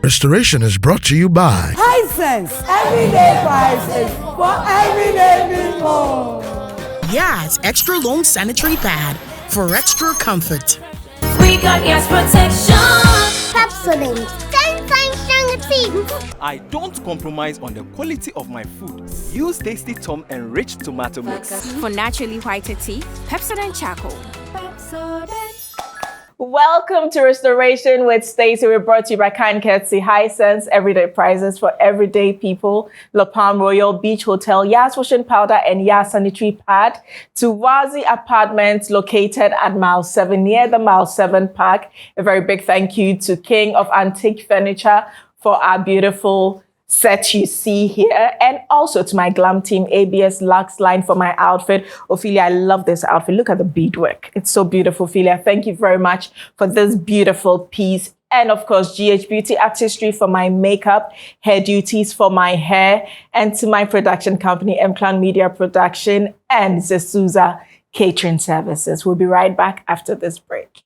Restoration is brought to you by Hisense, everyday prices for everyday people. Yes, extra long sanitary pad for extra comfort. We got yes protection. Pepsodent, 10 times stronger teeth. I don't compromise on the quality of my food. Use Tasty Tom enriched tomato mix. For naturally whiter teeth, Pepsodent Charcoal. Welcome to Restoration with Stacey. We're brought to you by Kind Courtesy, Hisense, everyday prices for everyday people, La Palm Royal Beach Hotel, Yas Washing Powder and Yas Sanitary Pad, to Wazi Apartments located at Mile 7 near the Mile 7 Park. A very big thank you to King of Antique Furniture for our beautiful set you see here, and also to my glam team, ABS Lux Line, for my outfit. Ophelia, I love this outfit. Look at the beadwork. It's so beautiful, Ophelia. Thank you very much for this beautiful piece. And of course, GH Beauty Artistry for my makeup, Hair Duties for my hair, and to my production company, M-Clan Media Production, and Zesuza Catering Services. We'll be right back after this break.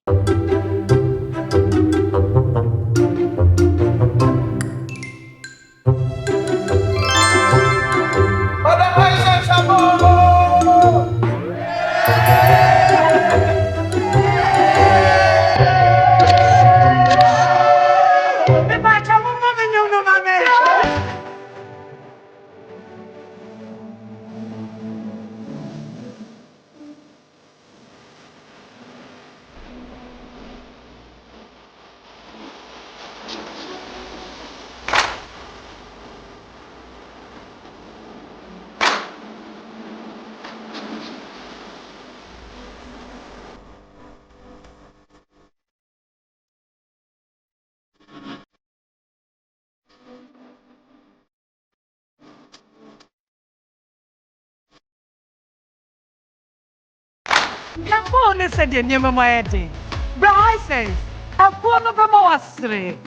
Capone said your name, my head. Hisense, a poor number wasre.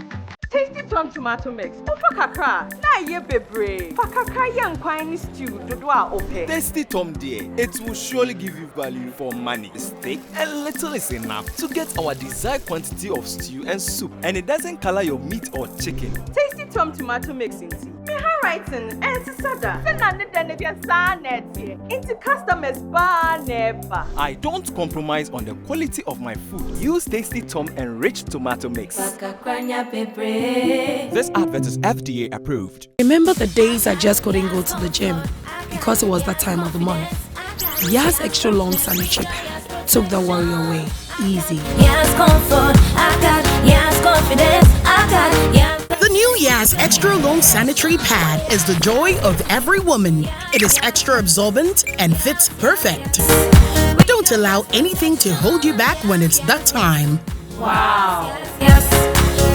Tasty Tom tomato mix. Kakra, na ye bebre. Kakra young quine stew, dodoa ope. Tasty Tom dear, it will surely give you value for money. Steak and little is enough to get our desired quantity of stew and soup, and it doesn't color your meat or chicken. Tasty Tom tomato mix in tea. Writing and Sada. Into customers bar never. I don't compromise on the quality of my food. Use Tasty Tom enriched tomato mix. This advert is FDA approved. Remember the days I just couldn't go to the gym because it was that time of the month? Yas extra long sanitary pad took the worry away. Easy. Yes, comfort. I got yes, confidence. I got yes. The new Yas Extra Long Sanitary Pad is the joy of every woman. It is extra absorbent and fits perfect. Don't allow anything to hold you back when it's that time. Wow. Yes,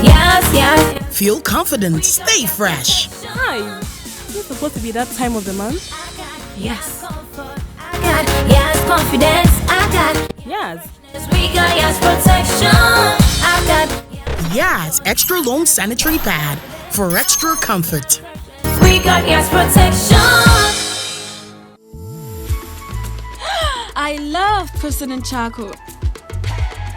yes, yes. Feel confident, stay fresh. Hi. Is it supposed to be that time of the month? Yes. I got yes, confidence. I got yes. We got yes, protection. I got Yas Extra Long Sanitary Pad for extra comfort. we got yes, protection. I love Pepsodent Charcoal.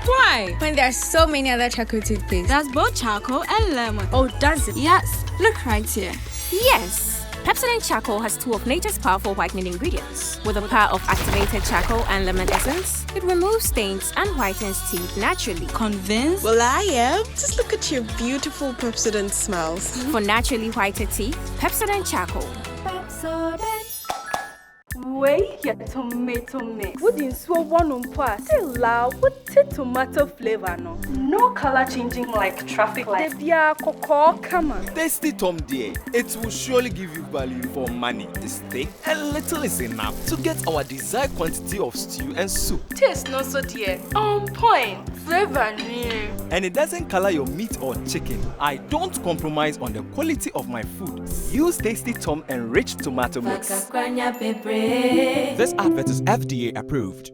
Why? When there are so many other charcoal toothpaste. That's both charcoal and lemon. Oh, does it? Yes. Look right here. Yes. Pepsodent Charcoal has two of nature's powerful whitening ingredients. With the power of activated charcoal and lemon essence, it removes stains and whitens teeth naturally. Convinced? Well, I am. Just look at your beautiful Pepsodent smiles. For naturally whiter teeth, Pepsodent Charcoal. Wait, your tomato mix. Wouldn't so one on pass. Still loud with tomato flavor, no. No color changing like traffic light. Come on. Tasty Tom dear, it will surely give you value for money. The steak and little is enough to get our desired quantity of stew and soup. Taste not so dear. On point. Flavor near. And it doesn't color your meat or chicken. I don't compromise on the quality of my food. Use Tasty Tom enriched tomato mix. This advert is FDA approved.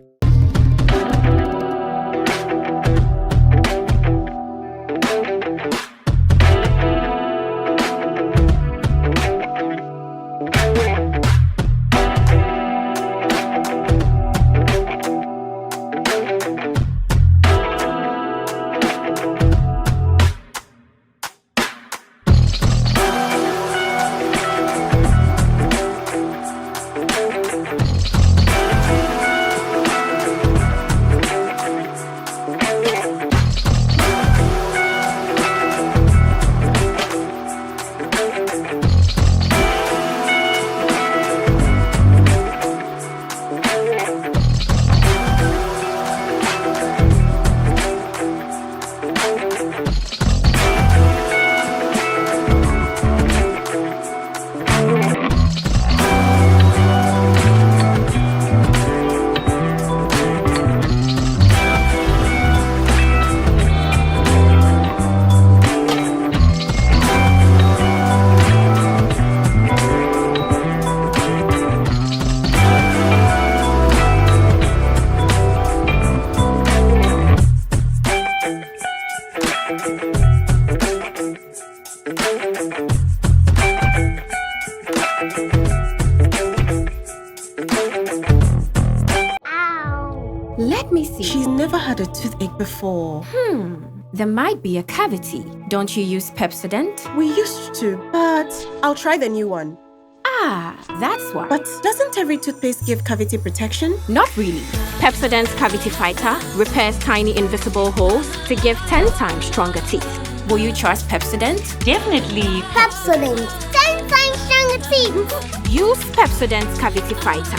Let me see. She's never had a toothache before. There might be a cavity. Don't you use Pepsodent? We used to, but I'll try the new one. Ah, that's why. But doesn't every toothpaste give cavity protection? Not really. Pepsodent's Cavity Fighter repairs tiny invisible holes to give 10 times stronger teeth. Will you trust Pepsodent? Definitely. Pepsodent. 10 times stronger teeth. Use Pepsodent's Cavity Fighter.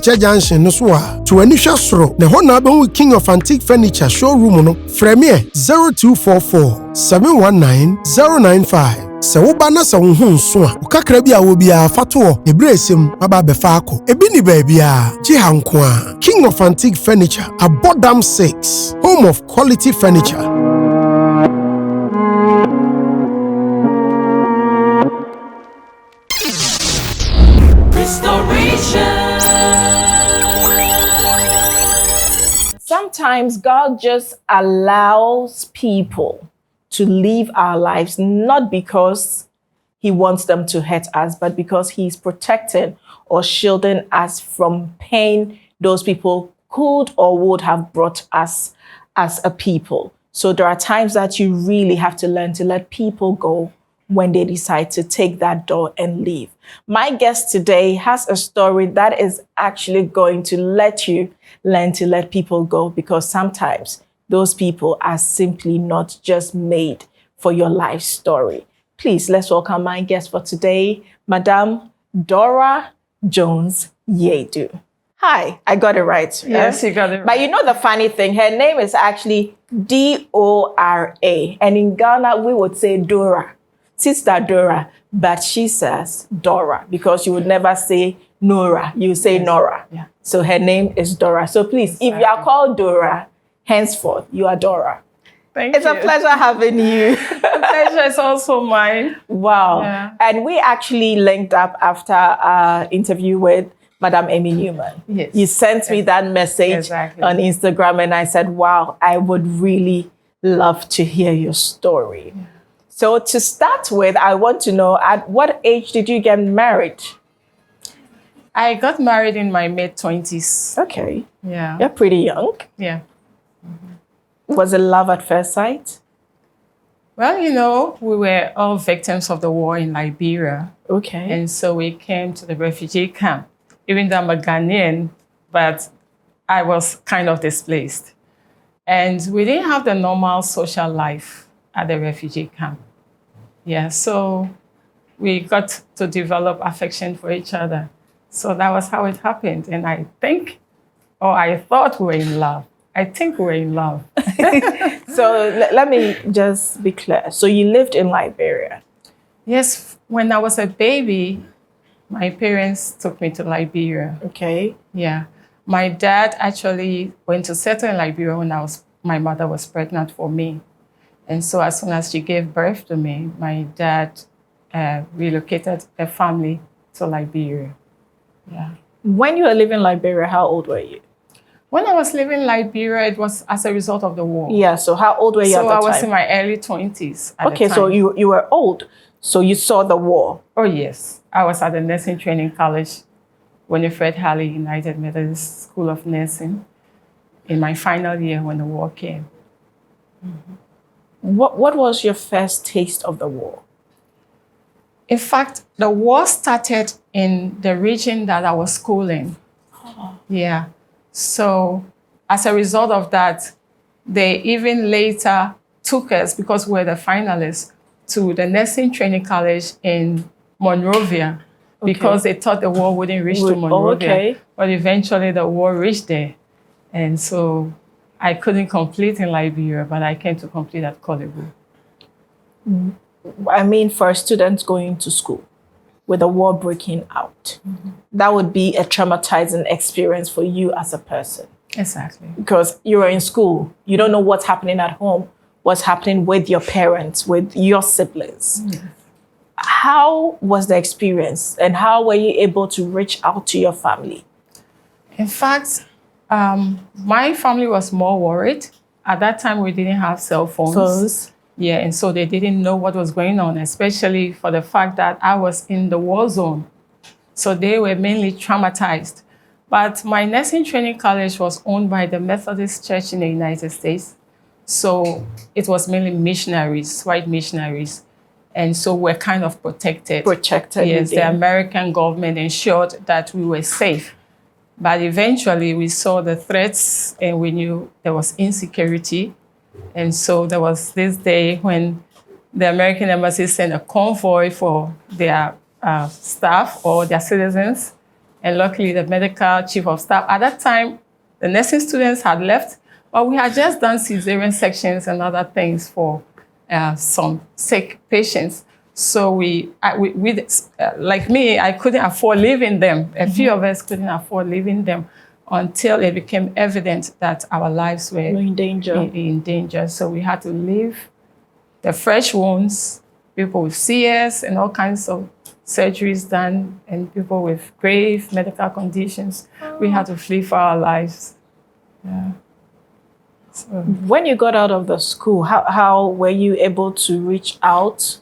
Junction no so a to ani hwa soro na ho na be King of Antique Furniture showroom no frame 0244 719 095 se wo ba na se wo hu nso a kakra bi a wo bia fato ebresem aba be fa akọ ebi ni ba bia ji hanko a King of Antique Furniture Abodam 6 home of quality furniture. Sometimes God just allows people to live our lives, not because he wants them to hurt us, but because he's protecting or shielding us from pain those people could or would have brought us as a people. So there are times that you really have to learn to let people go when they decide to take that door and leave. My guest today has a story that is actually going to let you learn to let people go, because sometimes those people are simply not just made for your life story. Please, let's welcome my guest for today, Madam Dora Jones Yedu. Hi, I got it right. Yes, you got it right. But you know the funny thing, her name is actually D-O-R-A. And in Ghana, we would say Dora. Sister Dora, but she says Dora because you would never say Nora, you say Nora. Yeah. So her name is Dora. So please, if you are called Dora, henceforth, you are Dora. Thank you. It's a pleasure having you. The pleasure is also mine. Wow. Yeah. And we actually linked up after our interview with Madam Amy Newman. Yes. You sent me that message on Instagram and I said, wow, I would really love to hear your story. Yeah. So to start with, I want to know, at what age did you get married? I got married in my mid-20s. Okay. Yeah. You're pretty young. Yeah. Was it love at first sight? Well, you know, we were all victims of the war in Liberia. Okay. And so we came to the refugee camp. Even though I'm a Ghanaian, but I was kind of displaced. And we didn't have the normal social life at the refugee camp. Yeah, so we got to develop affection for each other. So that was how it happened. And I thought we were in love. I think we were in love. So let me just be clear. So you lived in Liberia? Yes, when I was a baby, my parents took me to Liberia. Okay. Yeah. My dad actually went to settle in Liberia when my mother was pregnant for me. And so as soon as she gave birth to me, my dad relocated a family to Liberia. Yeah. When you were living in Liberia, how old were you? When I was living in Liberia, it was as a result of the war. Yeah, so how old were you at the time? So I was in my early 20s at Okay, the time. so you were old. So you saw the war. Oh, yes. I was at the nursing training college, Winifred Halley United Methodist School of Nursing, in my final year when the war came. Mm-hmm. What was your first taste of the war? In fact, the war started in the region that I was schooling. Oh. Yeah. So as a result of that, they even later took us, because we were the finalists, to the nursing training college in Monrovia, because they thought the war wouldn't reach to Monrovia. But eventually the war reached there. And so I couldn't complete in Liberia, but I came to complete at Kolebu. I mean, for students going to school with the war breaking out, that would be a traumatizing experience for you as a person. Exactly. Because you're in school, you don't know what's happening at home, what's happening with your parents, with your siblings. Yes. How was the experience, and how were you able to reach out to your family? In fact, my family was more worried. At that time, we didn't have cell phones. Yeah, and so they didn't know what was going on, especially for the fact that I was in the war zone. So they were mainly traumatized. But my nursing training college was owned by the Methodist Church in the United States. So it was mainly missionaries, white missionaries. And so we're kind of protected. Yes, the American government ensured that we were safe. But eventually we saw the threats and we knew there was insecurity. And so there was this day when the American embassy sent a convoy for their staff or their citizens. And luckily the medical chief of staff, at that time, the nursing students had left, but we had just done cesarean sections and other things for some sick patients. So like me, I couldn't afford leaving them. A few of us couldn't afford leaving them until it became evident that our lives were in danger. So we had to leave the fresh wounds, people with CS and all kinds of surgeries done, and people with grave medical conditions. We had to flee for our lives. Yeah. So. When you got out of the school, how were you able to reach out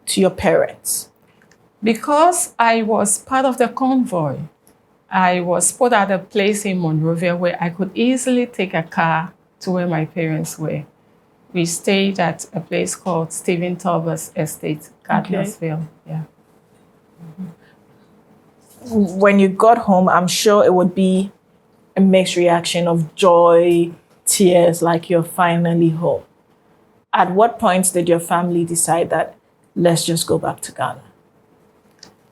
to your parents? Because I was part of the convoy, I was put at a place in Monrovia where I could easily take a car to where my parents were. We stayed at a place called Stephen Talbot's Estate, Gardnersville. Yeah. When you got home, I'm sure it would be a mixed reaction of joy, tears, like you're finally home. At what point did your family decide that let's just go back to Ghana?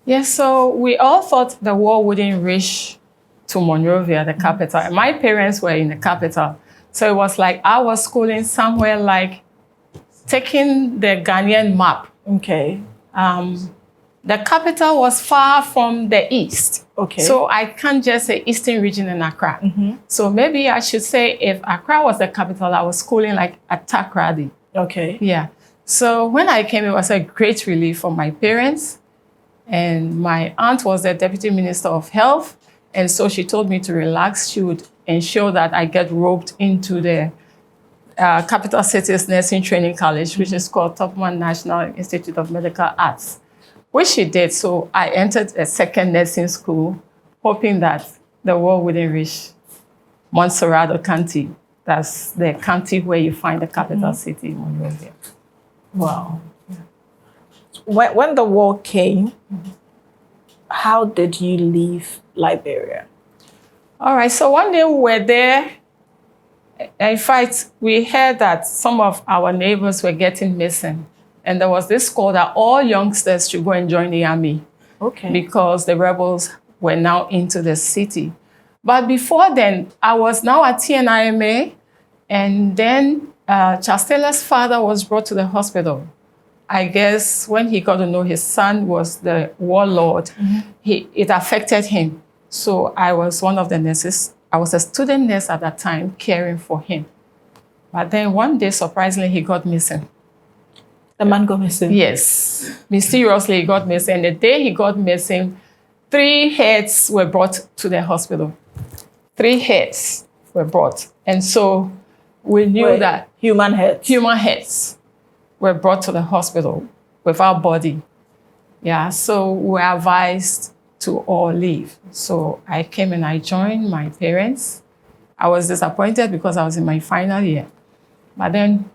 Yes, so we all thought the war wouldn't reach to Monrovia, the capital. My parents were in the capital. So it was like I was schooling somewhere like taking the Ghanaian map. Okay. The capital was far from the east. Okay. So I can't just say eastern region in Accra. So maybe I should say if Accra was the capital, I was schooling like at Takoradi. Okay. Yeah. So when I came, it was a great relief for my parents. And my aunt was the Deputy Minister of Health. And so she told me to relax. She would ensure that I get roped into the Capital City's Nursing Training College, which is called Topman National Institute of Medical Arts, which she did. So I entered a second nursing school, hoping that the war wouldn't reach Montserrado County. That's the county where you find the capital city, Monrovia. Wow. When the war came, how did you leave Liberia? All right, so one day we were there. In fact, we heard that some of our neighbors were getting missing. And there was this call that all youngsters should go and join the army. Okay. Because the rebels were now into the city. But before then, I was now at TNIMA. And then Charles Taylor's father was brought to the hospital. I guess when he got to know his son was the warlord, it affected him. So I was one of the nurses I was a student nurse at that time caring for him. But then one day, surprisingly, he got missing. The man got missing? Yes. Mysteriously, he got missing. And the day he got missing, 3 heads were brought to the hospital. 3 heads were brought. And so we knew that human heads were brought to the hospital without body. Yeah, so we were advised to all leave. So I came and I joined my parents. I was disappointed because I was in my final year. But then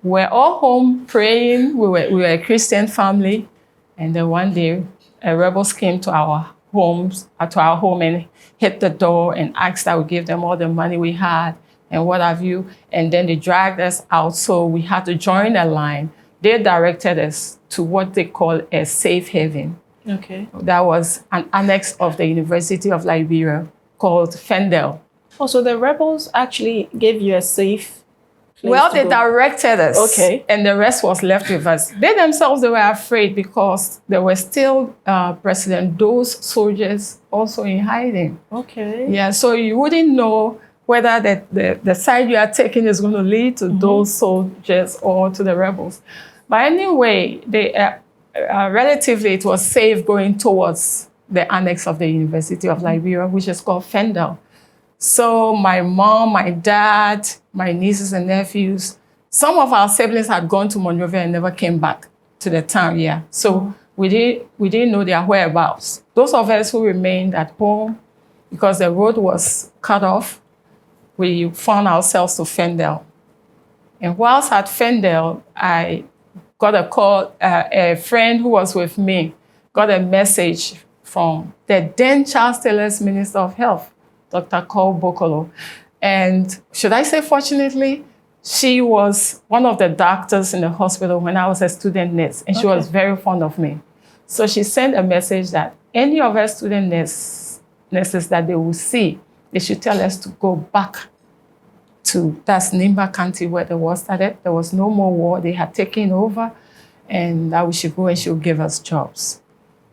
we're all home praying. We were a Christian family. And then one day, rebels came to our home and hit the door and asked that we give them all the money we had and what have you. And then they dragged us out. So we had to join a line. They directed us to what they call a safe haven. Okay. That was an annex of the University of Liberia called Fendel. Oh, so the rebels actually gave you a safe place Well, to they go. directed us. Okay. And the rest was left with us. They themselves, they were afraid because there were still President Doe's soldiers also in hiding. Okay. Yeah, so you wouldn't know whether the side you are taking is going to lead to those soldiers or to the rebels. But anyway, relatively, it was safe going towards the annex of the University of Liberia, which is called Fendel. So my mom, my dad, my nieces and nephews, some of our siblings had gone to Monrovia and never came back to the town. Yeah, so we didn't know their whereabouts. Those of us who remained at home, because the road was cut off, we found ourselves to Fendel. And whilst at Fendel, I got a call, a friend who was with me got a message from the then Charles Taylor's Minister of Health, Dr. Cole Bokolo. And should I say fortunately, she was one of the doctors in the hospital when I was a student nurse, and she was very fond of me. So she sent a message that any of her student nurses that they will see, they should tell us to go back to that's Nimba County where the war started. There was no more war. They had taken over, and that we should go and she would give us jobs.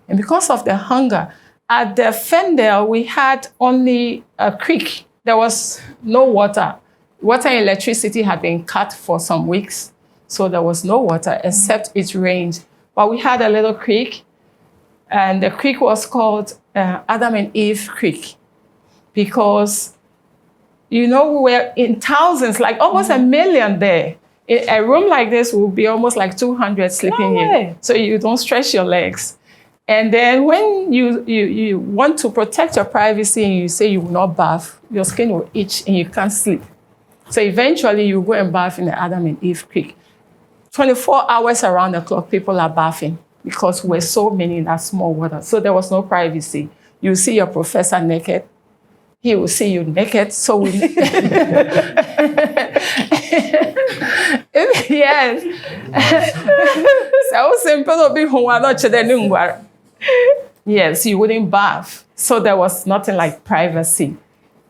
And because of the hunger, at the Fendel, we had only a creek. There was no water. Water and electricity had been cut for some weeks, so there was no water except it rained. But we had a little creek, and the creek was called Adam and Eve Creek because, you know, we were in thousands, like almost a million there. A room like this will be almost like 200 sleeping in, so you don't stretch your legs. And then when you want to protect your privacy and you say you will not bath, your skin will itch and you can't sleep. So eventually you go and bath in the Adam and Eve Creek. 24 hours around the clock, people are bathing because we're so many in that small water. So there was no privacy. You see your professor naked. He will see you naked. So we... Yes. So simple. Yes, you wouldn't bath. So there was nothing like privacy.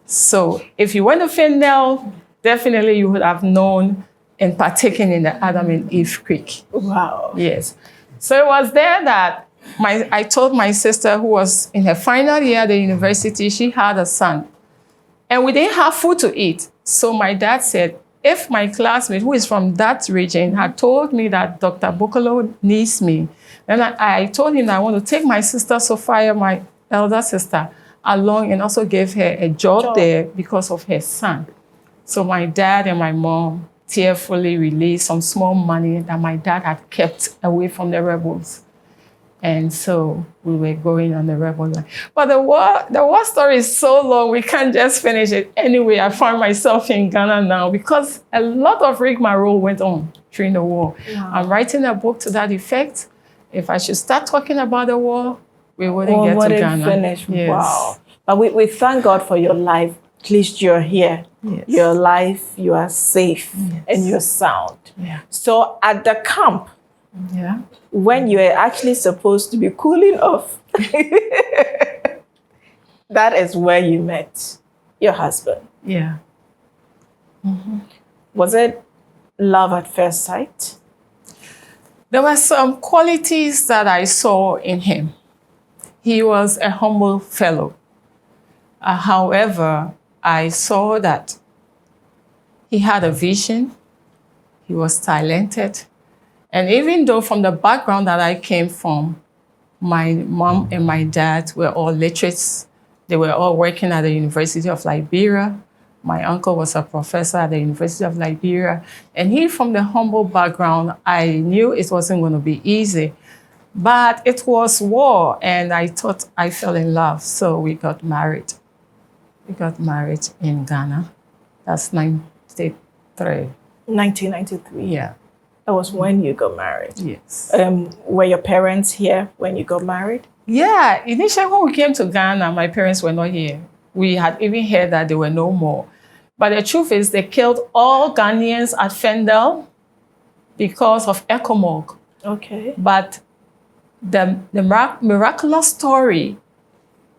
So if you went to Fendel, definitely you would have known and partaken in the Adam and Eve Creek. Wow. Yes. So it was there that I told my sister, who was in her final year at the university, she had a son. And we didn't have food to eat. So my dad said, if my classmate, who is from that region, had told me that Dr. Bokolo needs me, then I told him that I want to take my sister Sophia, my elder sister, along and also give her a job there because of her son. So my dad and my mom tearfully released some small money that my dad had kept away from the rebels. And so we were going on the rebel line. But the war story is so long, we can't just finish it. Anyway, I found myself in Ghana now because a lot of rigmarole went on during the war. Wow. I'm writing a book to that effect. If I should start talking about the war, we wouldn't get to Ghana. Finish. Yes. Wow. But we thank God for your life. At least you're here. Yes. You're alive, you are safe, and you're sound. Yeah. So at the camp, yeah, when you are actually supposed to be cooling off, that is where you met your husband. Yeah. Mm-hmm. Was it love at first sight? There were some qualities that I saw in him. He was a humble fellow. However, I saw that he had a vision, he was talented. And even though from the background that I came from, my mom and my dad were all literates. They were all working at the University of Liberia. My uncle was a professor at the University of Liberia. And he, from the humble background, I knew it wasn't going to be easy. But it was war, and I thought I fell in love, so we got married. We got married in Ghana. That's 93. 1993. Yeah. That was when you got married. Yes. Were your parents here when you got married? Yeah. Initially, when we came to Ghana, my parents were not here. We had even heard that they were no more. But the truth is, they killed all Ghanaians at Fendel because of ECOMOG. Okay. But the miraculous story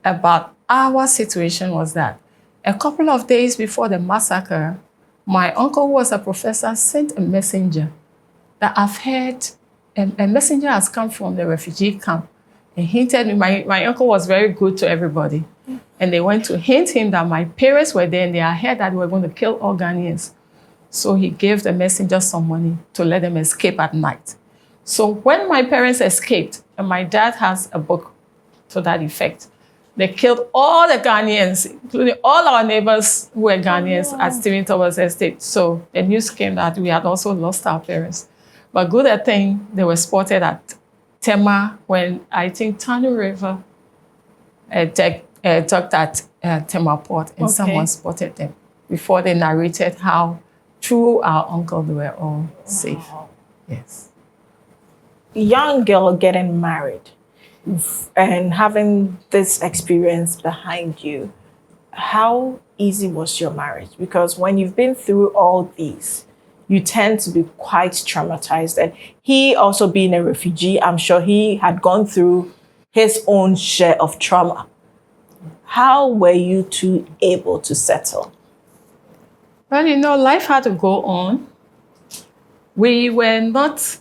about our situation was that a couple of days before the massacre, my uncle, who was a professor, sent a messenger that I've heard, a messenger has come from the refugee camp and hinted me. My uncle was very good to everybody. And they went to hint him that my parents were there and they had heard that we were going to kill all Ghanaians. So he gave the messenger some money to let them escape at night. So when my parents escaped, and my dad has a book to that effect, they killed all the Ghanaians, including all our neighbors who were Ghanaians at Stephen Thomas Estate. So the news came that we had also lost our parents. But good thing they were spotted at Tema when I think Tanu River docked at Tema Port, and someone spotted them before they narrated how through our uncle they were all safe. Yes. Young girl getting married and having this experience behind you, how easy was your marriage? Because when you've been through all these, you tend to be quite traumatized. And he also being a refugee, I'm sure he had gone through his own share of trauma. How were you two able to settle? Well, you know, life had to go on. We were not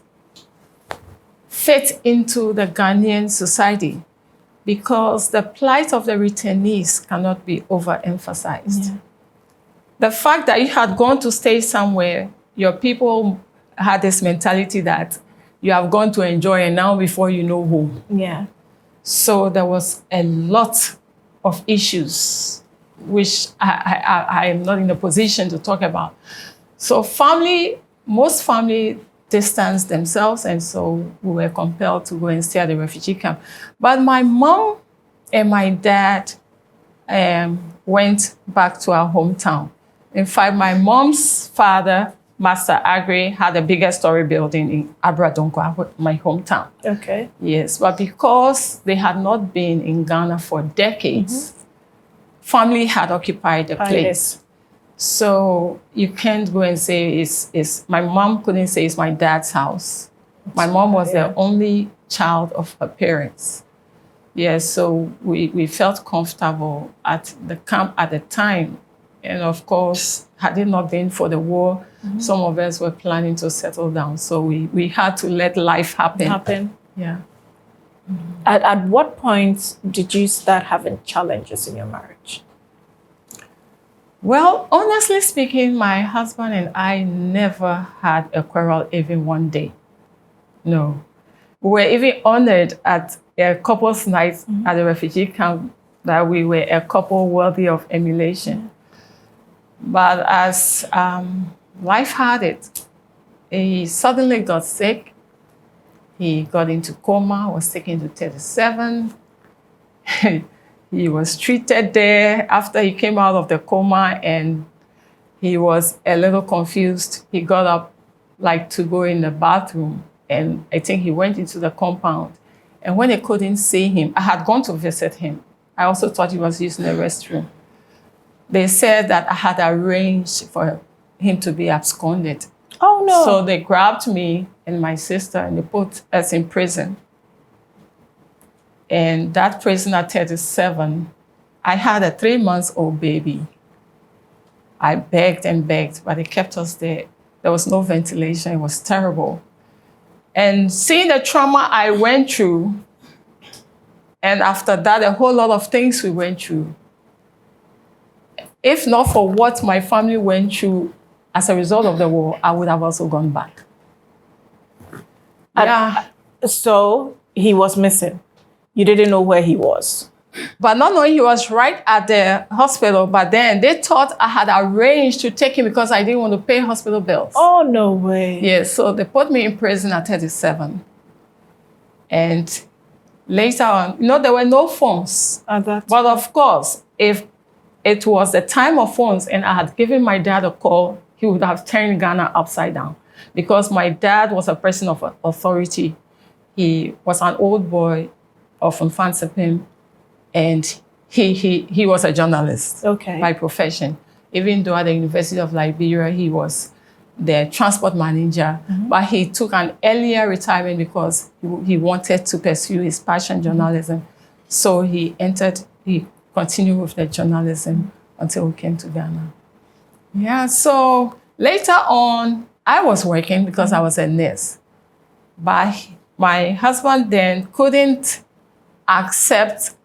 fit into the Ghanaian society because the plight of the returnees cannot be overemphasized. Yeah. The fact that you had gone to stay somewhere, your people had this mentality that you have gone to enjoy and now before you know home. Yeah. So there was a lot of issues which I am not in a position to talk about. So most family distanced themselves, and so we were compelled to go and stay at the refugee camp. But my mom and my dad went back to our hometown. In fact, my mom's father, Master Agri, had the biggest story building in Abradonkwa, my hometown. Okay. Yes, but because they had not been in Ghana for decades, family had occupied the place. So you can't go and say it's my mom couldn't say it's my dad's house. My mom was the only child of her parents. Yes, so we felt comfortable at the camp at the time. And of course, had it not been for the war, some of us were planning to settle down. So we had to let life happen. Yeah. At what point did you start having challenges in your marriage? Well, honestly speaking, my husband and I never had a quarrel even one day. No. We were even honored at a couple's night at the refugee camp that we were a couple worthy of emulation. But as life had it, he suddenly got sick. He got into coma, was taken to 37. He was treated there after he came out of the coma, and he was a little confused. He got up like to go in the bathroom, and I think he went into the compound. And when they couldn't see him, I had gone to visit him. I also thought he was using the restroom. They said that I had arranged for him to be absconded. Oh, no. So they grabbed me and my sister and they put us in prison. And that prison at 37, I had a 3-month-old baby. I begged and begged, but they kept us there. There was no ventilation. It was terrible. And seeing the trauma I went through, and after that, a whole lot of things we went through, if not for what my family went through as a result of the war, I would have also gone back. Yeah. So he was missing. You didn't know where he was. But not knowing he was right at the hospital, but then they thought I had arranged to take him because I didn't want to pay hospital bills. Oh, no way. Yeah, so they put me in prison at 37. And later on, there were no phones. But of course, if it was the time of phones and I had given my dad a call, he would have turned Ghana upside down. Because my dad was a person of authority. He was an old boy of Mfansipim. And he was a journalist by profession. Even though at the University of Liberia, he was the transport manager. But he took an earlier retirement because he wanted to pursue his passion, journalism. So he continued with the journalism until we came to Ghana. Yeah, so later on, I was working because I was a nurse. But my husband then couldn't accept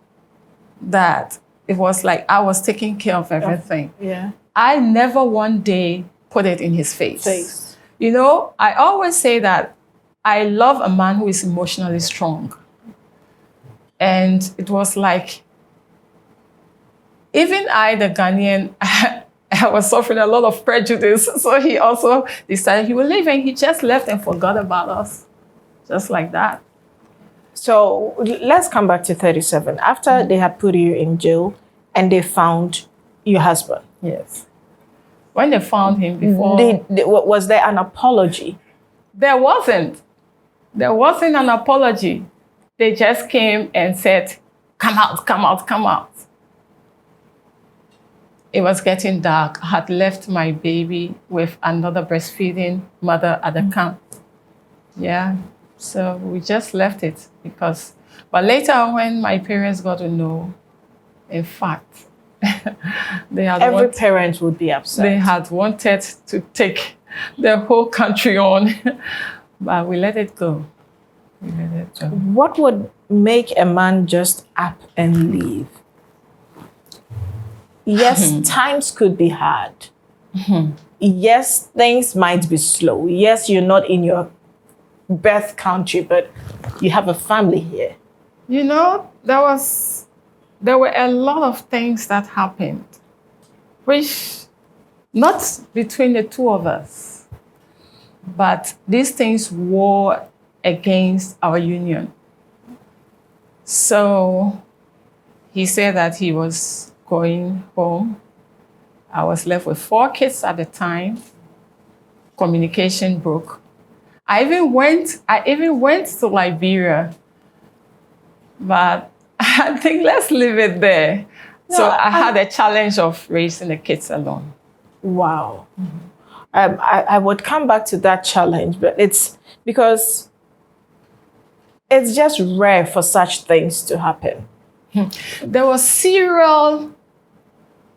that it was like I was taking care of everything. Yeah. I never one day put it in his face. I always say that I love a man who is emotionally strong. And it was like, even I, the Ghanaian, I was suffering a lot of prejudice. So he also decided he would leave, and he just left and forgot about us. Just like that. So let's come back to 37. After they had put you in jail and they found your husband. Yes. When they found him before... was there an apology? There wasn't. There wasn't an apology. They just came and said, come out, come out, come out. It was getting dark. I had left my baby with another breastfeeding mother at the camp. Yeah. So we just left it but later when my parents got to know, in fact, every parent would be upset. They had wanted to take the whole country on, but we let it go. What would make a man just up and leave? Yes, times could be hard. Yes, things might be slow. Yes, you're not in your birth country, but you have a family here. There were a lot of things that happened, which not between the two of us, but these things war against our union. So he said that he was going home. I was left with 4 kids at the time. Communication broke. I even went to Liberia, but I think let's leave it there. So I had a challenge of raising the kids alone. Wow. I would come back to that challenge, but it's because it's just rare for such things to happen. There were serial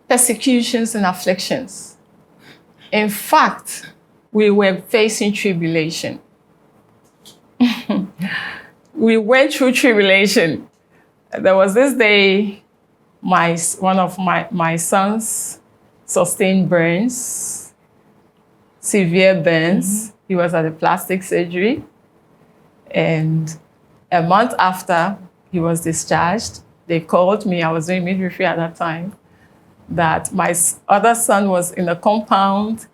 persecutions and afflictions. In fact, we were facing tribulation. We went through tribulation. There was this day, one of my sons sustained burns, severe burns. He was at a plastic surgery. And a month after he was discharged, they called me, I was doing midwifery at that time, that my other son was in a compound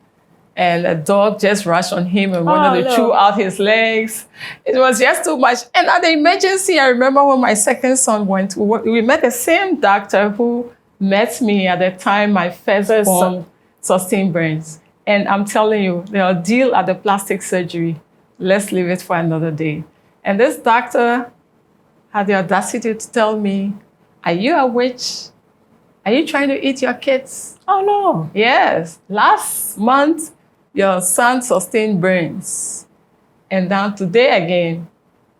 and a dog just rushed on him and wanted to chew out his legs. It was just too much. And at the emergency, I remember when my second son went, we met the same doctor who met me at the time my firstborn sustained burns. And I'm telling you, the ordeal at the plastic surgery, let's leave it for another day. And this doctor had the audacity to tell me, are you a witch? Are you trying to eat your kids? Oh, no. Yes. Last month, your son sustained burns. And then today again,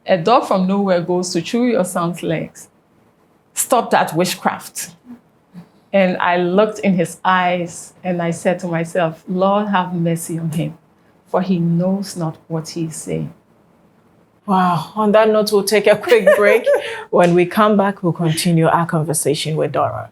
a dog from nowhere goes to chew your son's legs. Stop that witchcraft. And I looked in his eyes and I said to myself, Lord, have mercy on him, for he knows not what he is saying. Wow. On that note, we'll take a quick break. When we come back, we'll continue our conversation with Dora.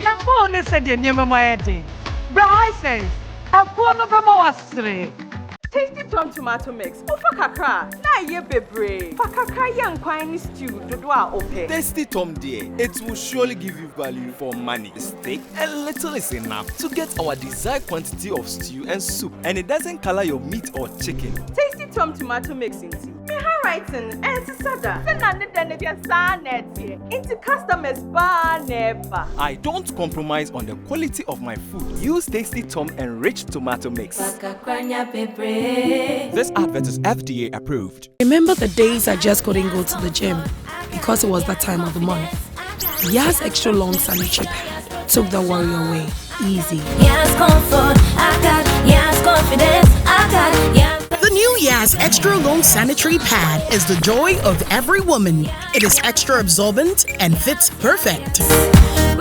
Na phone said your name my day. Bryson, a phone of a Tasty Tom tomato mix. Ofa kakra. Na ye bebre. Fa kakra yan kwani stew dodoa ope. Tasty Tom dear, it will surely give you value for money. Steak a little is enough to get our desired quantity of stew and soup, and it doesn't color your meat or chicken. Tasty Tom tomato mix into. Me handwriting and sada. Into customers bar never. I don't compromise on the quality of my food. Use Tasty Tom enriched tomato mix. This advert is FDA approved. Remember the days I just couldn't go to the gym because it was that time of the month? Yas extra long sanitary pad took the worry away. Easy. Yes, comfort, I got. Yes, confidence, I got. Yes. The new Yas extra long sanitary pad is the joy of every woman. It is extra absorbent and fits perfect.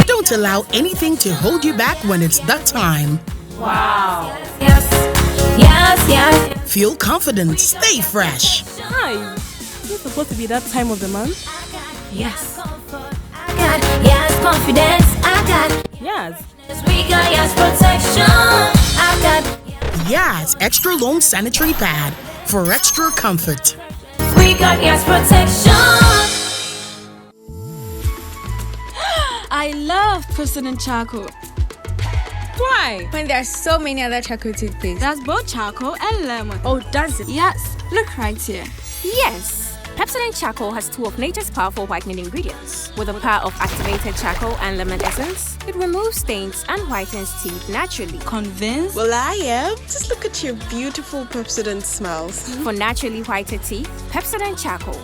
Don't allow anything to hold you back when it's that time. Wow. Yes, yes, yes. Feel confident, stay fresh. Hi. Is it supposed to be that time of the month? Yes. I got. Yes, confidence, I got. Yes. We got yes protection. I got. Yas extra long sanitary pad for extra comfort. We got yes protection. I love President Charcoal. Why? When there are so many other charcoal toothpaste. That's both charcoal and lemon. Oh, does it? Yes. Look right here. Yes. Pepsodent Charcoal has two of nature's powerful whitening ingredients. With the power of activated charcoal and lemon essence, it removes stains and whitens teeth naturally. Convinced? Well, I am. Just look at your beautiful Pepsodent smiles. For naturally whiter teeth, Pepsodent Charcoal.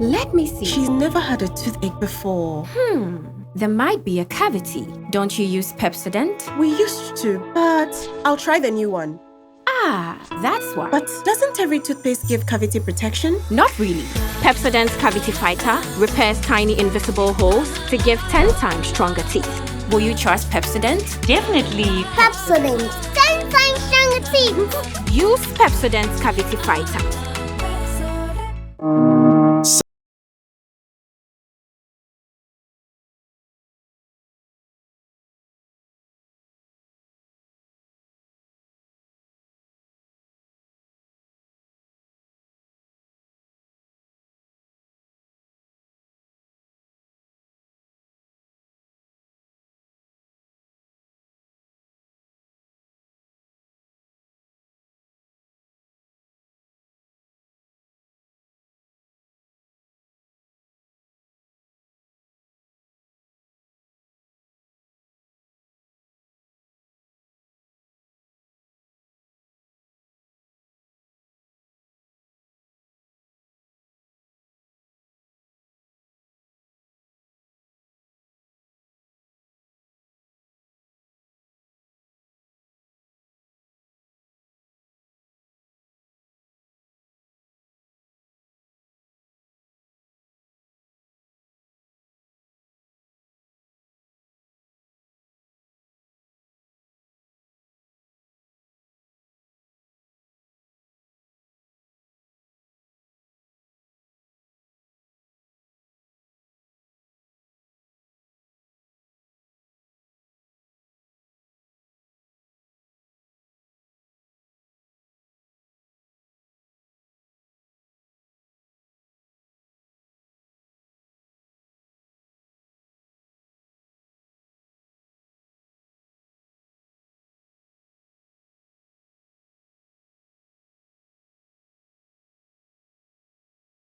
Let me see. She's never had a toothache before. There might be a cavity. Don't you use Pepsodent? We used to, but I'll try the new one. Ah, that's why. But doesn't every toothpaste give cavity protection? Not really. Pepsodent's Cavity Fighter repairs tiny invisible holes to give 10 times stronger teeth. Will you trust Pepsodent? Definitely. Pepsodent. 10 times stronger teeth. Use Pepsodent's Cavity Fighter.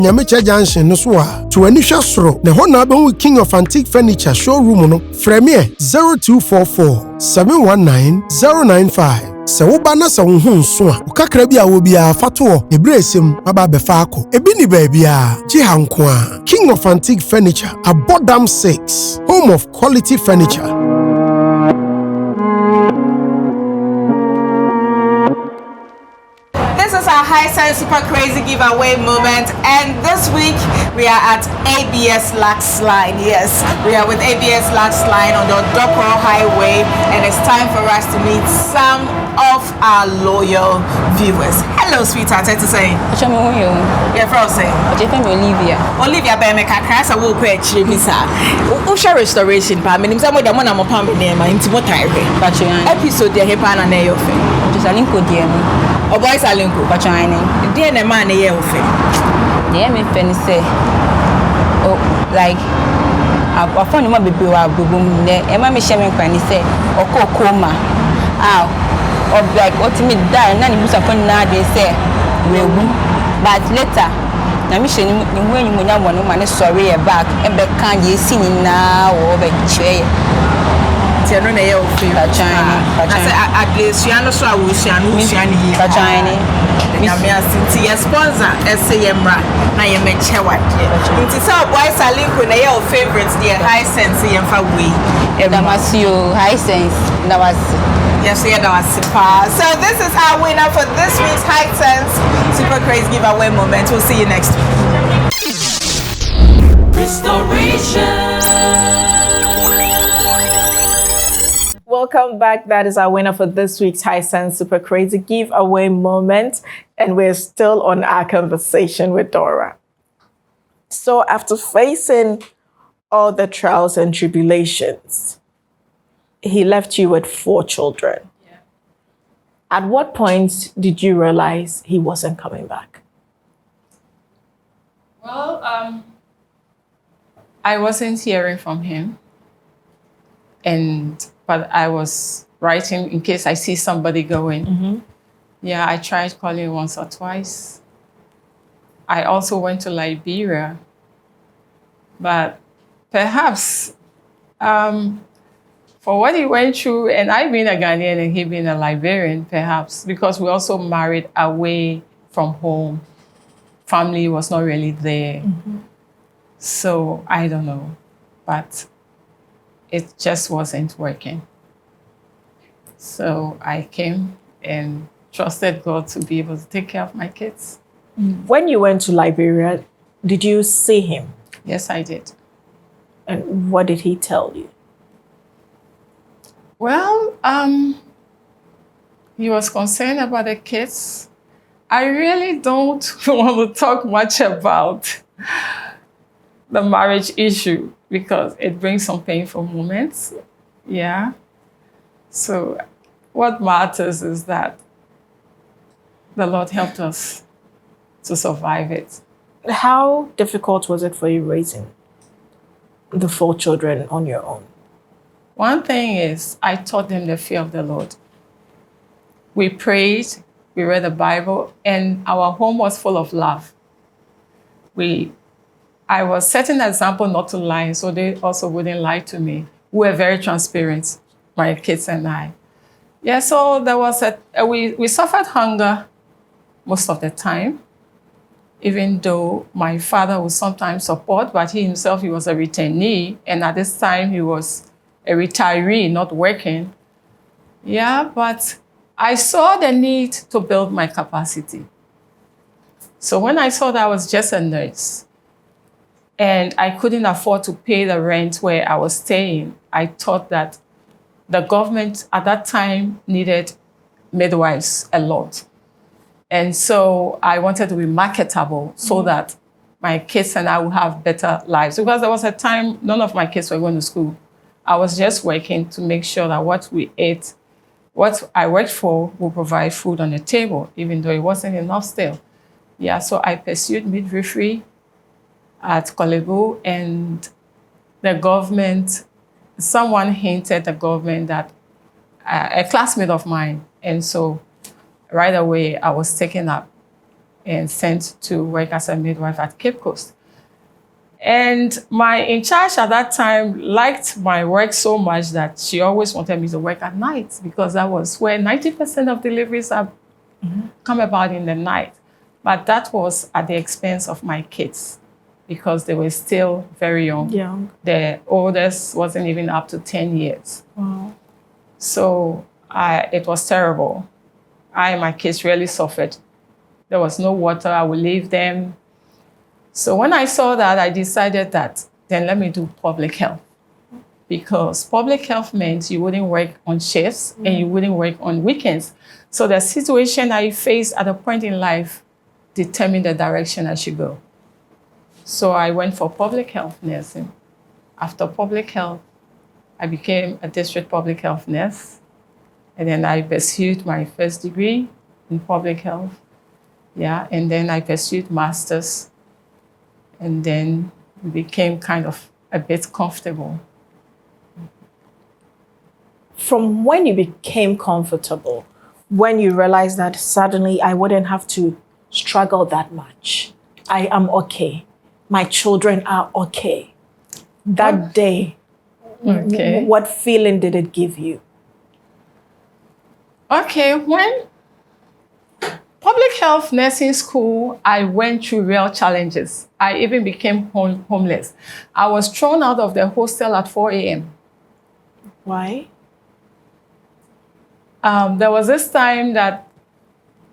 Nyamecha Junction no so a to ani hwa soro na ho na abɛhu King of Antique Furniture showroom no frɛ me 0244 719 095 sɛ woba na sɛ wo ho nso a wokakra bi a wɔ biara fa to hɔ ebresem aba bɛfa akɔ ebi ni baabi a gye ha nko a King of Antique Furniture Abodam 6 home of quality furniture. This is our High Science Super Crazy giveaway moment, and this week we are at ABS Lux Line. Yes, we are with ABS Lux Line on the Doko Highway, and it's time for us to meet some of our loyal viewers. Hello, sweetheart. It's saying. Yeah, from saying. Olivia. Olivia, be me kakrasa wo ko achire bi sa. Wo share restoration pa. Menim say mo da mo na mo pa me nema nti mo tire. Episode de hepa na na yofe. Salinko die no. O boy Salinko ba chine. Die na ma na ye ofe. Die me fe ni say. Oh, like I found my baby wa bubum ne e ma me share me kwan ni say okokoma. Ah, or like ultimate die na ni busa kon na dey say wewu. But later na me share ni when you munya mo no ma ne sorry e back e be kan ye si ni na wo be chwe. No na ye ofe ba chine. I say at least you no so a wo sia no sia ni ba chine. Na me asinti ye sponsor ese ye mra na ye me chewa de. Nti say boy Salinko na ye o favorites the High Sense ye mfa we. Damasio High Sense na was. Yes, yeah, that was super. So this is our winner for this week's High Sense Super Crazy giveaway moment. We'll see you next week. Restoration. Welcome back. That is our winner for this week's High Sense Super Crazy giveaway moment. And we're still on our conversation with Dora. So after facing all the trials and tribulations, he left you with 4 children. Yeah. At what point did you realize he wasn't coming back? Well, I wasn't hearing from him. But I was writing in case I see somebody going. Mm-hmm. Yeah, I tried calling once or twice. I also went to Liberia. But perhaps for what he went through, and I being a Ghanaian and he being a Liberian, perhaps, because we also married away from home. Family was not really there. Mm-hmm. So I don't know. But it just wasn't working. So I came and trusted God to be able to take care of my kids. When you went to Liberia, did you see him? Yes, I did. And what did he tell you? Well, he was concerned about the kids. I really don't want to talk much about the marriage issue because it brings some painful moments. Yeah. So what matters is that the Lord helped us to survive it. How difficult was it for you raising the 4 children on your own? One thing is, I taught them the fear of the Lord. We prayed, we read the Bible, and our home was full of love. I was setting an example not to lie, so they also wouldn't lie to me. We were very transparent, my kids and I. Yeah, so there was we suffered hunger most of the time, even though my father would sometimes support, but he himself, he was a returnee, and at this time he was a retiree, not working. Yeah, but I saw the need to build my capacity. So when I saw that I was just a nurse, and I couldn't afford to pay the rent where I was staying, I thought that the government at that time needed midwives a lot. And so I wanted to be marketable so that my kids and I would have better lives. Because there was a time none of my kids were going to school. I was just working to make sure that what we ate, what I worked for, would provide food on the table, even though it wasn't enough still. Yeah, so I pursued midwifery at Kolebu, and the government, someone hinted the government that a classmate of mine, and so right away I was taken up and sent to work as a midwife at Cape Coast. And my in charge at that time liked my work so much that she always wanted me to work at night because that was where 90% of deliveries are come about in the night. But that was at the expense of my kids because they were still very young. The oldest wasn't even up to 10 years. Wow. So it was terrible. I and my kids really suffered. There was no water. I would leave them. So when I saw that, I decided that then let me do public health because public health meant you wouldn't work on shifts and you wouldn't work on weekends. So the situation I faced at a point in life determined the direction I should go. So I went for public health nursing. After public health, I became a district public health nurse. And then I pursued my first degree in public health. Yeah, and then I pursued master's. And then we became kind of a bit comfortable. From when you became comfortable, when you realized that suddenly I wouldn't have to struggle that much. I am okay. My children are okay. That day, what feeling did it give you? Okay, when public health nursing school, I went through real challenges. I even became homeless. I was thrown out of the hostel at 4 a.m. Why? There was this time that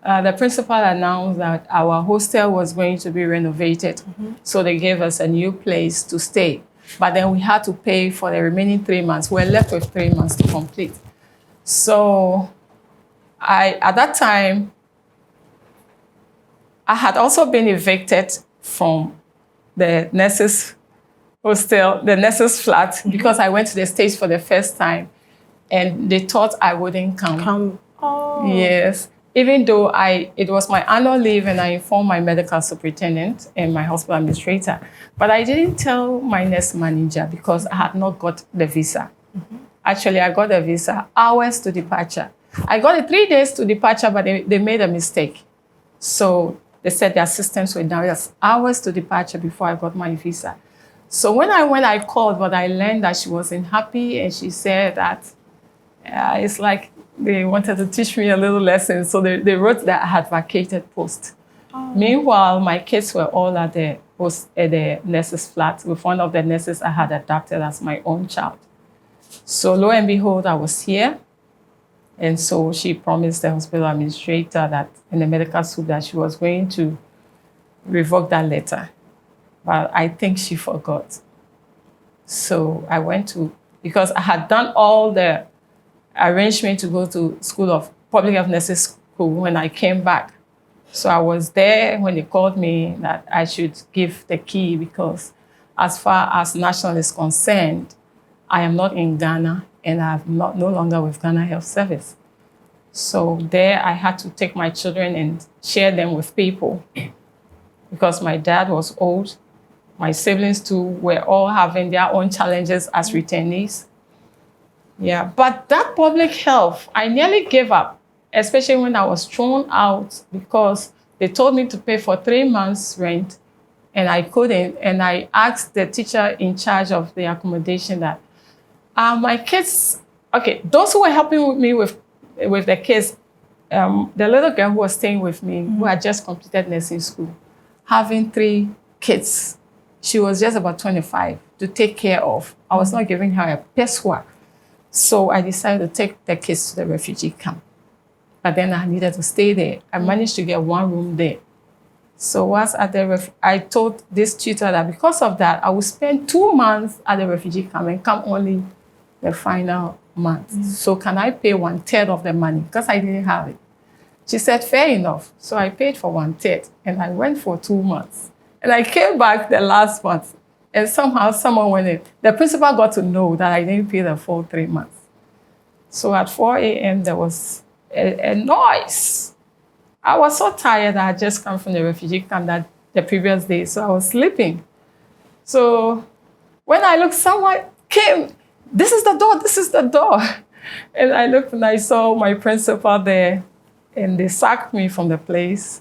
the principal announced that our hostel was going to be renovated. So they gave us a new place to stay. But then we had to pay for the remaining 3 months. We're left with 3 months to complete. So at that time, I had also been evicted from the nurses' hostel, the nurses' flat, because I went to the States for the first time. And they thought I wouldn't come. Oh. Yes. Even though it was my annual leave and I informed my medical superintendent and my hospital administrator. But I didn't tell my nurse manager because I had not got the visa. Actually, I got the visa hours to departure. I got it 3 days to departure, but they made a mistake. So they said the assistants were down. Yes, hours to departure before I got my visa. So when I went, I called, but I learned that she wasn't happy. And she said that it's like they wanted to teach me a little lesson. So they wrote that I had vacated post. Oh. Meanwhile, my kids were all at the nurse's flat with one of the nurses I had adopted as my own child. So lo and behold, I was here. And so she promised the hospital administrator that in the medical school that she was going to revoke that letter. But I think she forgot. So I went to, because I had done all the arrangement to go to School of Public Health Nurses School when I came back. So I was there when they called me that I should give the key because as far as national is concerned, I am not in Ghana and I'm no longer with Ghana Health Service. So there I had to take my children and share them with people because my dad was old. My siblings too were all having their own challenges as returnees. Yeah, but that public health, I nearly gave up, especially when I was thrown out because they told me to pay for 3 months' rent and I couldn't. And I asked the teacher in charge of the accommodation that, my kids, okay, those who were helping me with the kids, the little girl who was staying with me, who had just completed nursing school, having 3 kids, she was just about 25 to take care of. I was not giving her a pesewa. So I decided to take the kids to the refugee camp. But then I needed to stay there. I managed to get 1 room there. So once at the I told this tutor that because of that, I would spend 2 months at the refugee camp and come only the final month. So can I pay 1/3 of the money? Because I didn't have it. She said, fair enough. So I paid for 1/3 and I went for 2 months. And I came back the last month. And somehow someone went in. The principal got to know that I didn't pay the full 3 months. So at 4 a.m. there was a noise. I was so tired. I had just come from the refugee camp that the previous day. So I was sleeping. So when I looked, someone came. This is the door. This is the door. And I looked and I saw my principal there. And they sacked me from the place.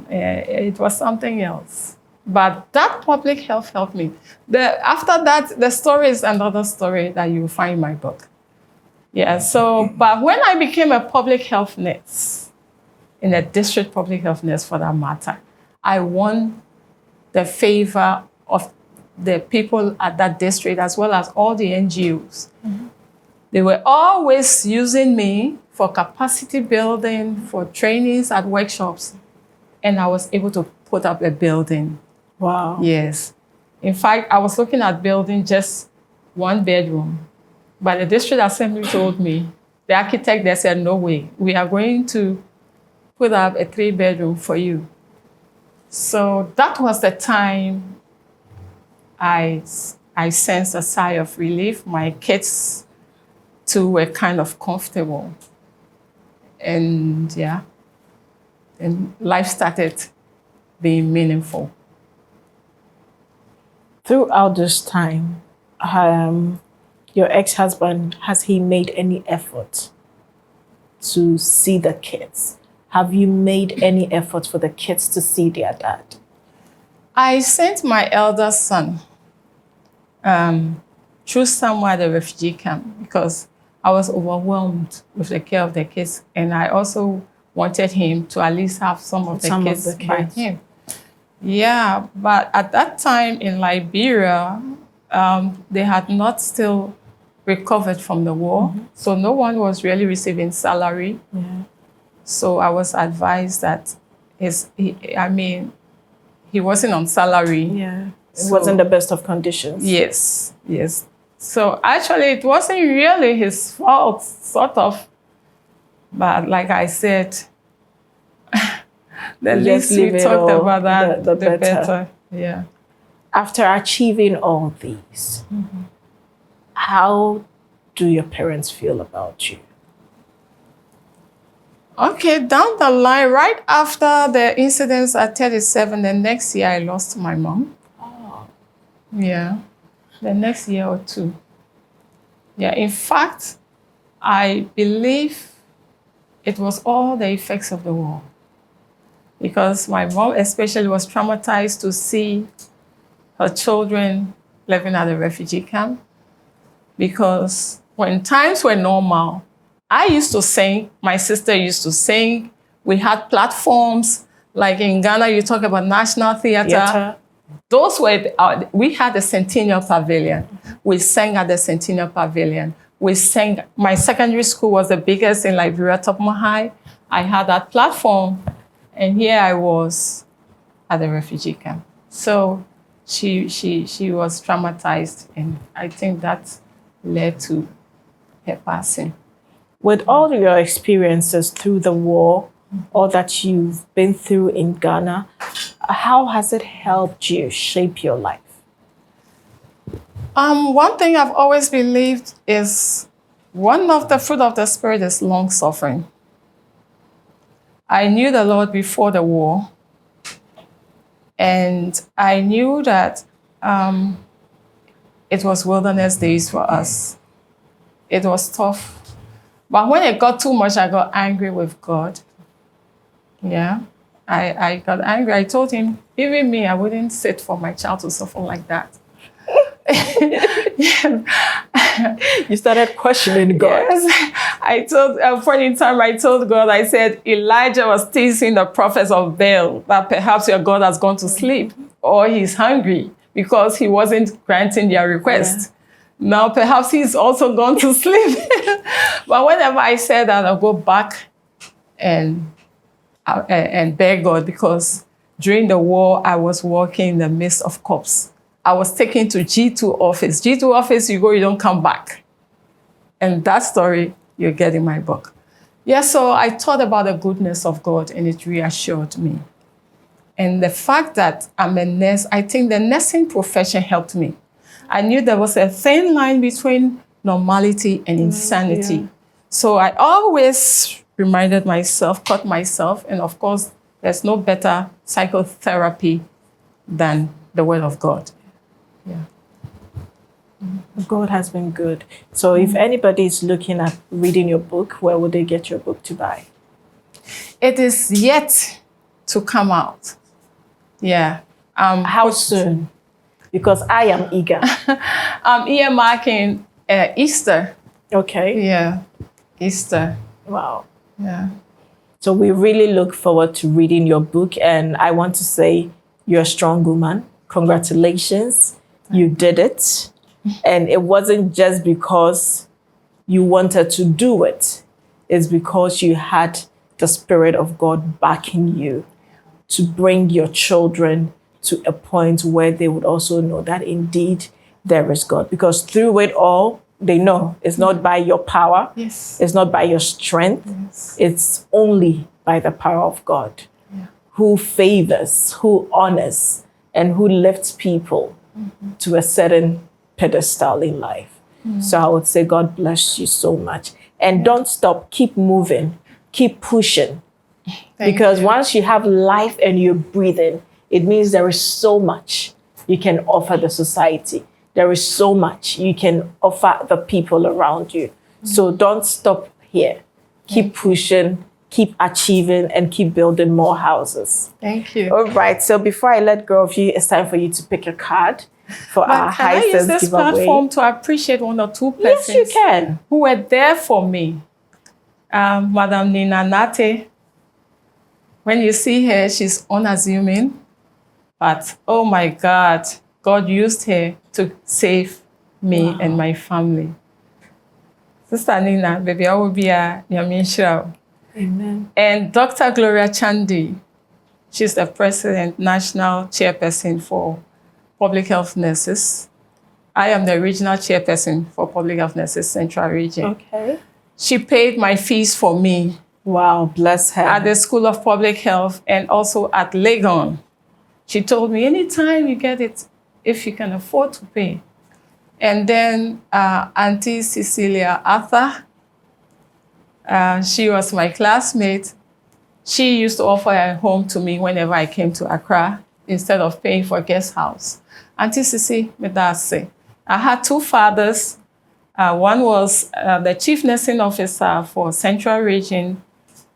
It was something else. But that public health helped me. After that, the story is another story that you will find in my book. Yeah, so, but when I became a public health nurse, in a district public health nurse for that matter, I won the favor of the people at that district as well as all the NGOs. Mm-hmm. They were always using me for capacity building, for trainings at workshops, and I was able to put up a building. Wow. Yes. In fact, I was looking at building just 1 bedroom, but the district assembly told me, the architect, they said, no way, we are going to put up a 3-bedroom for you. So that was the time I sensed a sigh of relief. My kids too were kind of comfortable. And yeah, and life started being meaningful. Throughout this time, your ex-husband, has he made any effort to see the kids? Have you made any effort for the kids to see their dad? I sent my eldest son through somewhere at the refugee camp because I was overwhelmed with the care of the kids, and I also wanted him to at least have some of the kids by him. Yeah, but at that time in Liberia, they had not still recovered from the war, so no one was really receiving salary. Yeah. So I was advised that he wasn't on salary. Yeah, it wasn't the best of conditions. Yes, yes. So actually, it wasn't really his fault, sort of. But like I said, the least we talked about that, the better. Yeah. After achieving all these, how do your parents feel about you? Okay, down the line, right after the incidents at 37, the next year I lost my mom. Oh. Yeah, the next year or two. Yeah, in fact, I believe it was all the effects of the war. Because my mom especially was traumatized to see her children living at a refugee camp. Because when times were normal, I used to sing, my sister used to sing. We had platforms, like in Ghana, you talk about National Theatre. Those were, we had the Centennial Pavilion. We sang at the Centennial Pavilion. We sang, my secondary school was the biggest in Liberia, Topma High. I had that platform, and here I was at the refugee camp. So she was traumatized, and I think that led to her passing. With all your experiences through the war, all that you've been through in Ghana, how has it helped you shape your life? One thing I've always believed is one of the fruit of the Spirit is long-suffering. I knew the Lord before the war, and I knew that it was wilderness days for us. It was tough. But when it got too much, I got angry with God. Yeah, I got angry. I told him, even me, I wouldn't sit for my child to suffer like that. You started questioning God. Yes. I told, at a point in time, I told God, I said, Elijah was teasing the prophets of Baal that perhaps your God has gone to sleep or he's hungry because he wasn't granting their request. Yeah. Now, perhaps he's also gone to sleep. But whenever I said that, I'll go back and beg God, because during the war, I was working in the midst of cops. I was taken to G2 office. G2 office, you go, you don't come back. And that story you get in my book. Yeah, so I thought about the goodness of God, and it reassured me. And the fact that I'm a nurse, I think the nursing profession helped me. I knew there was a thin line between normality and insanity. Yeah. So I always reminded myself, taught myself, and of course, there's no better psychotherapy than the Word of God. Yeah. God has been good. So if anybody is looking at reading your book, where would they get your book to buy? It is yet to come out. Yeah. How soon? Because I am eager. I'm earmarking Easter. Okay. Yeah, Easter. Wow. Yeah. So we really look forward to reading your book, and I want to say you're a strong woman. Congratulations. You did it. And it wasn't just because you wanted to do it. It's because you had the Spirit of God backing you to bring your children to a point where they would also know that indeed there is God. Because through it all, they know it's not by your power. Yes. It's not by your strength. Yes. It's only by the power of God, who favors, who honors, and who lifts people to a certain pedestal in life. So I would say God bless you so much. And don't stop. Keep moving. Keep pushing. Because once you have life and you're breathing, it means there is so much you can offer the society. There is so much you can offer the people around you. So don't stop here. Keep pushing, keep achieving, and keep building more houses. Thank you. All right. So before I let go of you, it's time for you to pick a card for our Can I use Hisense this giveaway. platform to appreciate one or two Yes, persons you can. who were there for me? Madam Nina Nate. When you see her, she's unassuming. But, oh my God, God used her to save me and my family. Sister Nina, baby, I will be a Yamin. Amen. And Dr. Gloria Chandy, she's the president, national chairperson for public health nurses. I am the regional chairperson for public health nurses, Central Region. Okay. She paid my fees for me. Wow, bless her. At the School of Public Health and also at Legon. She told me, anytime you get it, if you can afford to pay. And then Auntie Cecilia Arthur, she was my classmate. She used to offer a home to me whenever I came to Accra instead of paying for a guest house. Auntie Cici Medase. I had two fathers. One was the chief nursing officer for Central Region.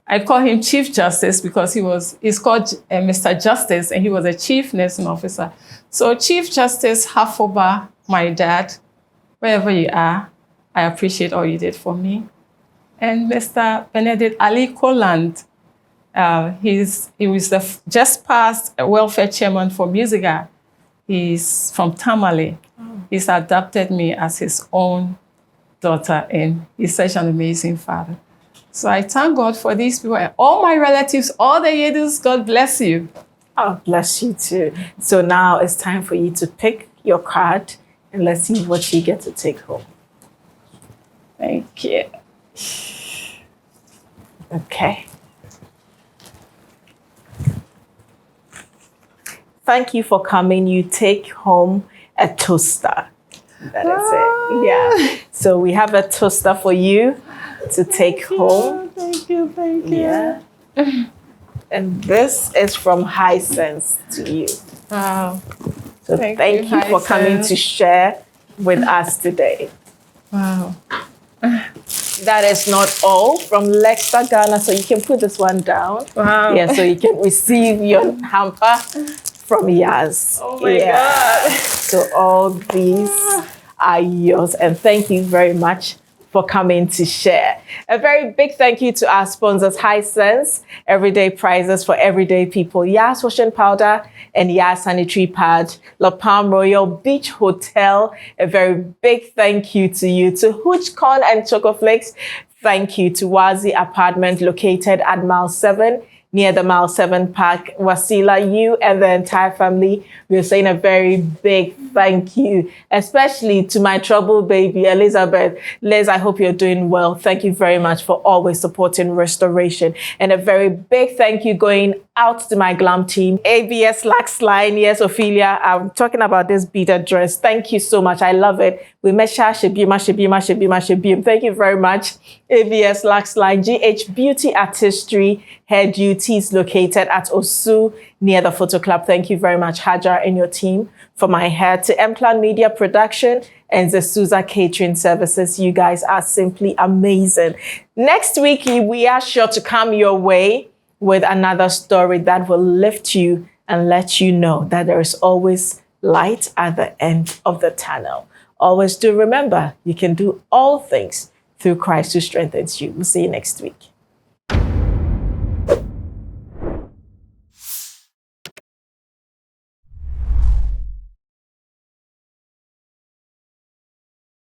I call him Chief Justice because he's called Mr. Justice, and he was a chief nursing officer. So Chief Justice Hafoba, my dad, wherever you are, I appreciate all you did for me. And Mr. Benedict Ali Koland, he was the just passed welfare chairman for Musica. He's from Tamale. He's adopted me as his own daughter, and he's such an amazing father. So I thank God for these people and all my relatives, all the Yedus. God bless you. Oh, bless you too. So now it's time for you to pick your card, and let's see what you get to take home. Thank you. Okay. Thank you for coming. You take home a toaster. That is it. Yeah. So we have a toaster for you to take home. Thank you. Yeah. And this is from Hisense to you. Wow. So thank you for coming to share with us today. Wow. That is not all from Leicester, Ghana. So you can put this one down. Wow. Yeah, so you can receive your hamper from Yaz. Oh my God. So all these are yours. And thank you very much for coming to share. A very big thank you to our sponsors, Hisense, everyday prizes for everyday people, Yas Washing Powder and Yas Sanitary Pad, La Palm Royal Beach Hotel. A very big thank you to you, to Hooch Corn and Choco Flakes. Thank you to Wazi Apartment located at Mile 7, near the Mile 7 Park. Wasila, you and the entire family, we're saying a very big thank you, especially to my trouble baby, Elizabeth. Liz, I hope you're doing well. Thank you very much for always supporting Restoration. And a very big thank you going out to my glam team, ABS Lax Line. Yes, Ophelia, I'm talking about this beaded dress. Thank you so much. I love it. We mesha shebima. Thank you very much. ABS Lax Line, GH Beauty Artistry, Hair Duties located at Osu near the Photo Club. Thank you very much, Hajar and your team, for my hair. To M-Plan Media Production and Zesuza Catering Services. You guys are simply amazing. Next week, we are sure to come your way with another story that will lift you and let you know that there is always light at the end of the tunnel. Always do remember, you can do all things through Christ who strengthens you. We'll see you next week.